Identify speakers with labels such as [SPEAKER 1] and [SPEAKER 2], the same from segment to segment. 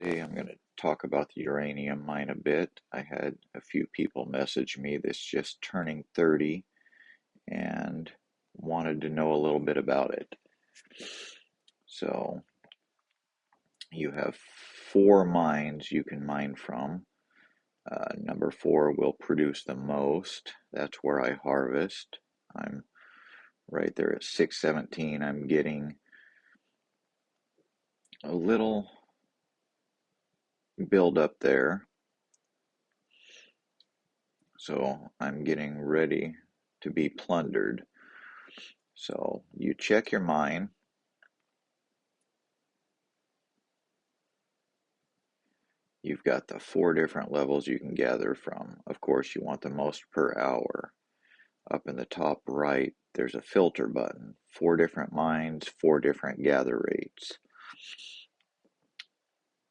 [SPEAKER 1] Today I'm going to talk about the uranium mine a bit. I had a few people message me that's just turning 30 and wanted to know a little bit about it. So you have four mines you can mine from. Number four will produce the most. That's where I harvest. I'm right there at 617. I'm getting a little build up there. So I'm getting ready to be plundered. So you check your mine. You've got the four different levels you can gather from. Of course, you want the most per hour. Up in the top right, there's a filter button. Four different mines, four different gather rates.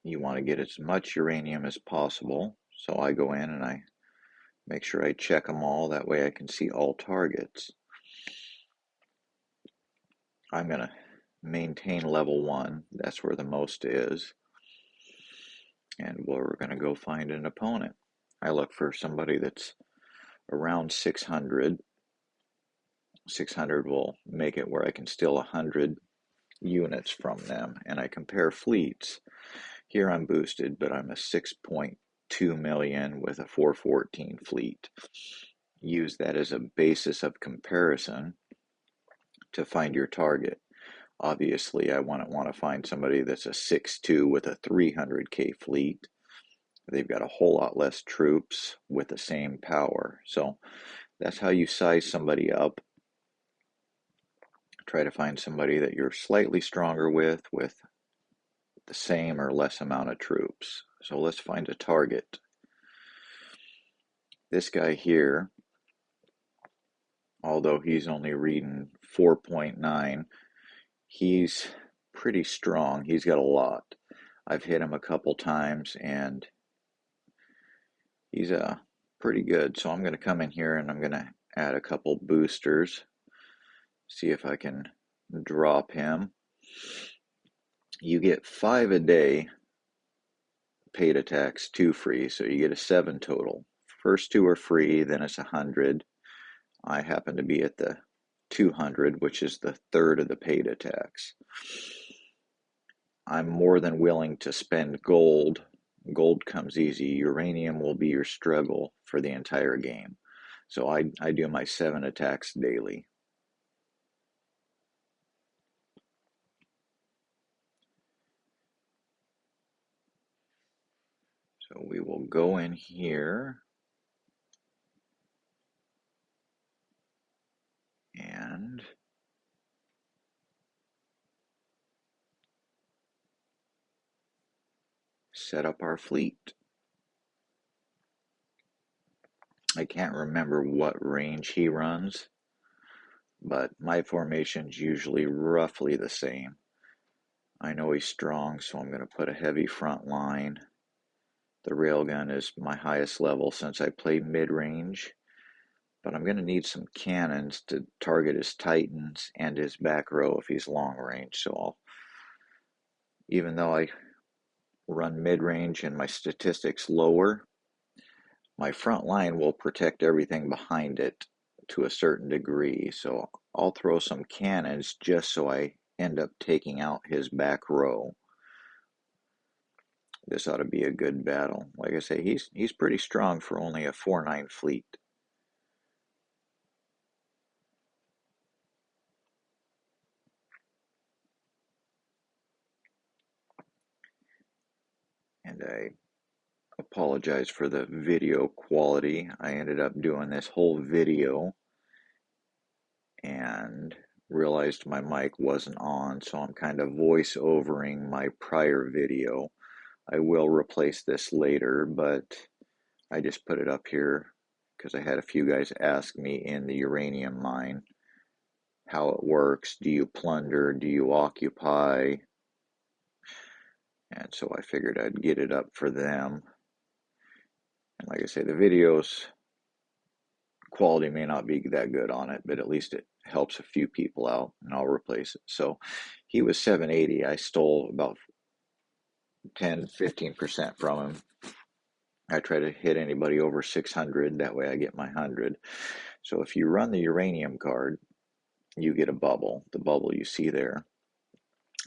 [SPEAKER 1] You want to get as much uranium as possible. So I go in and I make sure I check them all. That way I can see all targets. I'm going to maintain level one. That's where the most is. And we're going to go find an opponent. I look for somebody that's around 600. 600 will make it where I can steal 100 units from them. And I compare fleets. Here I'm boosted, but I'm a 6.2 million with a 414 fleet. Use that as a basis of comparison to find your target. Obviously, I want to find somebody that's a 6.2 with a 300k fleet. They've got a whole lot less troops with the same power. So that's how you size somebody up. Try to find somebody that you're slightly stronger with the same or less amount of troops. So let's find a target. This guy here, although he's only reading 4.9, he's pretty strong. He's got a lot. I've hit him a couple times and he's pretty good. So I'm going to come in here and I'm going to add a couple boosters. See if I can drop him. You get 5 a day paid attacks, 2 free, so you get a 7 total. First 2 are free, then it's 100. I happen to be at the 200, which is the third of the paid attacks. I'm more than willing to spend gold. Gold comes easy. Uranium will be your struggle for the entire game. So I do my 7 attacks daily. So we will go in here and set up our fleet. I can't remember what range he runs, but my formation's usually roughly the same. I know he's strong, so I'm going to put a heavy front line. The railgun is my highest level since I play mid-range, but I'm going to need some cannons to target his titans and his back row if he's long range. So even though I run mid-range and my statistics lower, my front line will protect everything behind it to a certain degree. So I'll throw some cannons just so I end up taking out his back row. This ought to be a good battle. Like I say, he's pretty strong for only a 4.9 fleet. And I apologize for the video quality. I ended up doing this whole video and realized my mic wasn't on, so I'm kind of voice overing my prior video. I will replace this later, but I just put it up here because I had a few guys ask me in the uranium mine how it works. Do you plunder? Do you occupy? And so I figured I'd get it up for them. And like I say, the videos quality may not be that good on it, but at least it helps a few people out, and I'll replace it. So he was 780. I stole about 10-15% from him. I try to hit anybody over 600, that way I get my 100. So if you run the uranium card, you get a bubble, the bubble you see there,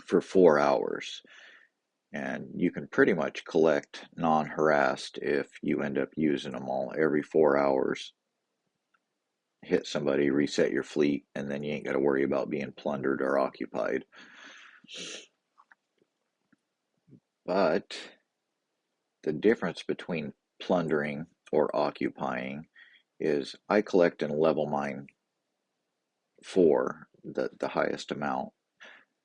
[SPEAKER 1] for 4 hours. And you can pretty much collect non-harassed if you end up using them all every 4 hours. Hit somebody, reset your fleet, and then you ain't got to worry about being plundered or occupied. But the difference between plundering or occupying is I collect in level mine 4, the highest amount.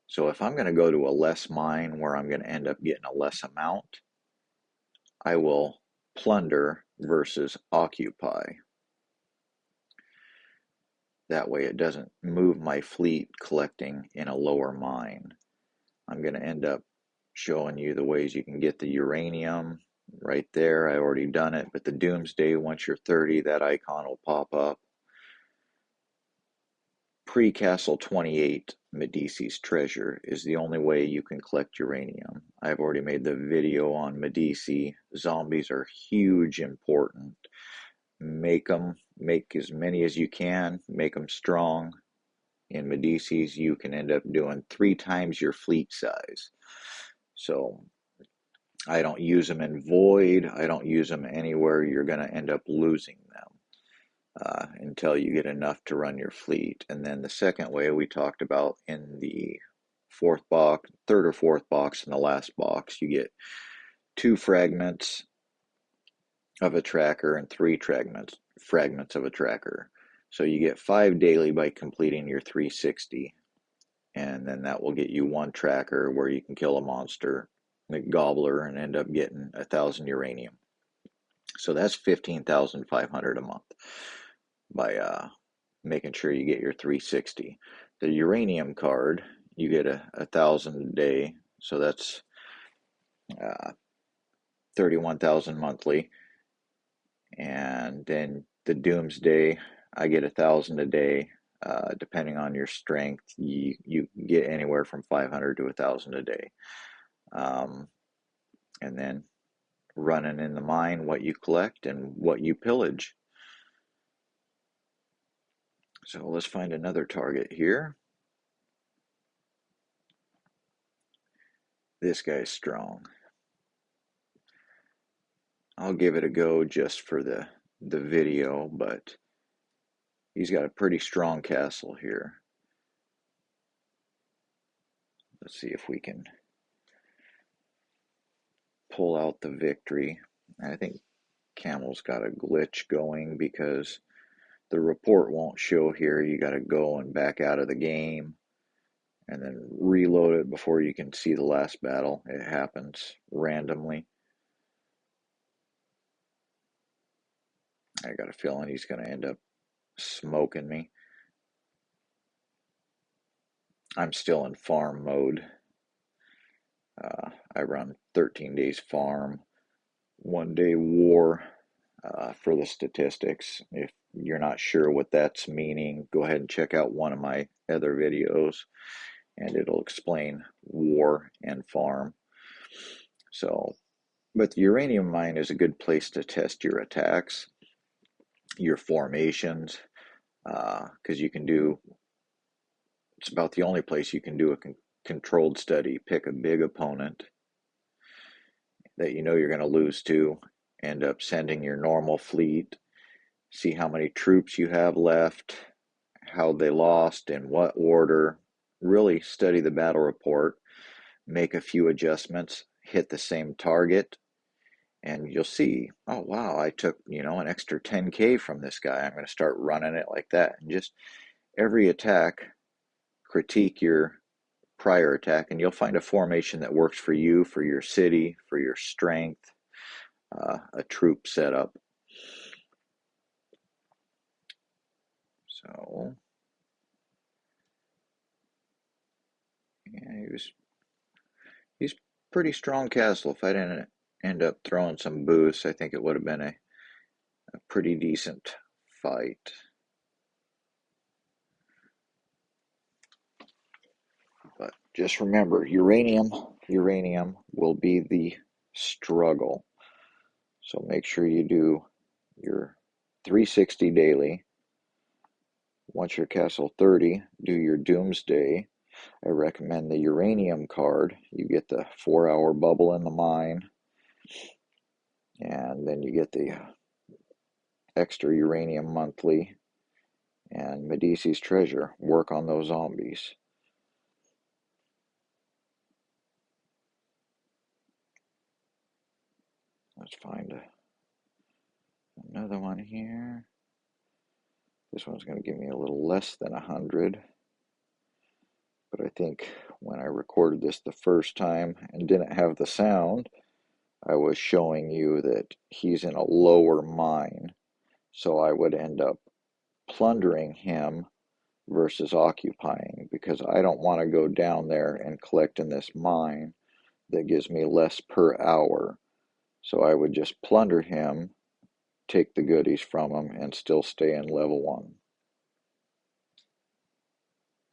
[SPEAKER 1] So if I'm going to go to a less mine where I'm going to end up getting a less amount, I will plunder versus occupy. That way it doesn't move my fleet collecting in a lower mine. I'm going to end up showing you the ways you can get the uranium right there. I already done it, but the doomsday, once you're 30, that icon will pop up. Pre-Castle 28, Medici's treasure, is the only way you can collect uranium. I've already made the video on Medici. Zombies are huge important. Make as many as you can, make them strong. In Medici's, you can end up doing 3 times your fleet size. So I don't use them in Void. I don't use them anywhere you're going to end up losing them until you get enough to run your fleet. And then the second way we talked about in the third or fourth box in the last box, you get 2 fragments of a tracker and 3 fragments of a tracker. So you get 5 daily by completing your 360. And then that will get you 1 tracker where you can kill a monster, the gobbler, and end up getting 1,000 uranium. So that's 15,500 a month by making sure you get your 360. The uranium card, you get 1,000 a day, so that's 31,000 monthly. And then the doomsday, I get 1,000 a day. Depending on your strength, you get anywhere from 500 to 1,000 a day. And then running in the mine what you collect and what you pillage. So let's find another target here. This guy's strong. I'll give it a go just for the video, but he's got a pretty strong castle here. Let's see if we can pull out the victory. I think Camel's got a glitch going because the report won't show here. You got to go and back out of the game and then reload it before you can see the last battle. It happens randomly. I got a feeling he's going to end up smoking me. I'm still in farm mode. I run 13 days farm, 1 day war for the statistics. If you're not sure what that's meaning, go ahead and check out one of my other videos and it'll explain war and farm. So, but the uranium mine is a good place to test your attacks, your formations, because you can do, it's about the only place you can do a controlled study. Pick a big opponent that you know you're going to lose to, end up sending your normal fleet, see how many troops you have left, how they lost, in what order, really study the battle report, make a few adjustments, hit the same target, and you'll see, oh wow, I took, an extra 10K from this guy. I'm going to start running it like that. And just every attack, critique your prior attack, and you'll find a formation that works for you, for your city, for your strength, a troop setup. So, yeah, he's pretty strong castle. If I didn't end up throwing some boosts, I think it would have been a pretty decent fight. But just remember, uranium, will be the struggle. So make sure you do your 360 daily. Once you're Castle 30, do your Doomsday. I recommend the uranium card. You get the 4-hour bubble in the mine, and then you get the extra uranium monthly and Medici's treasure. Work on those zombies. Let's find another one here. This one's going to give me a little less than 100. But I think when I recorded this the first time and didn't have the sound, I was showing you that he's in a lower mine. So I would end up plundering him versus occupying, because I don't want to go down there and collect in this mine that gives me less per hour. So I would just plunder him, take the goodies from him, and still stay in level 1.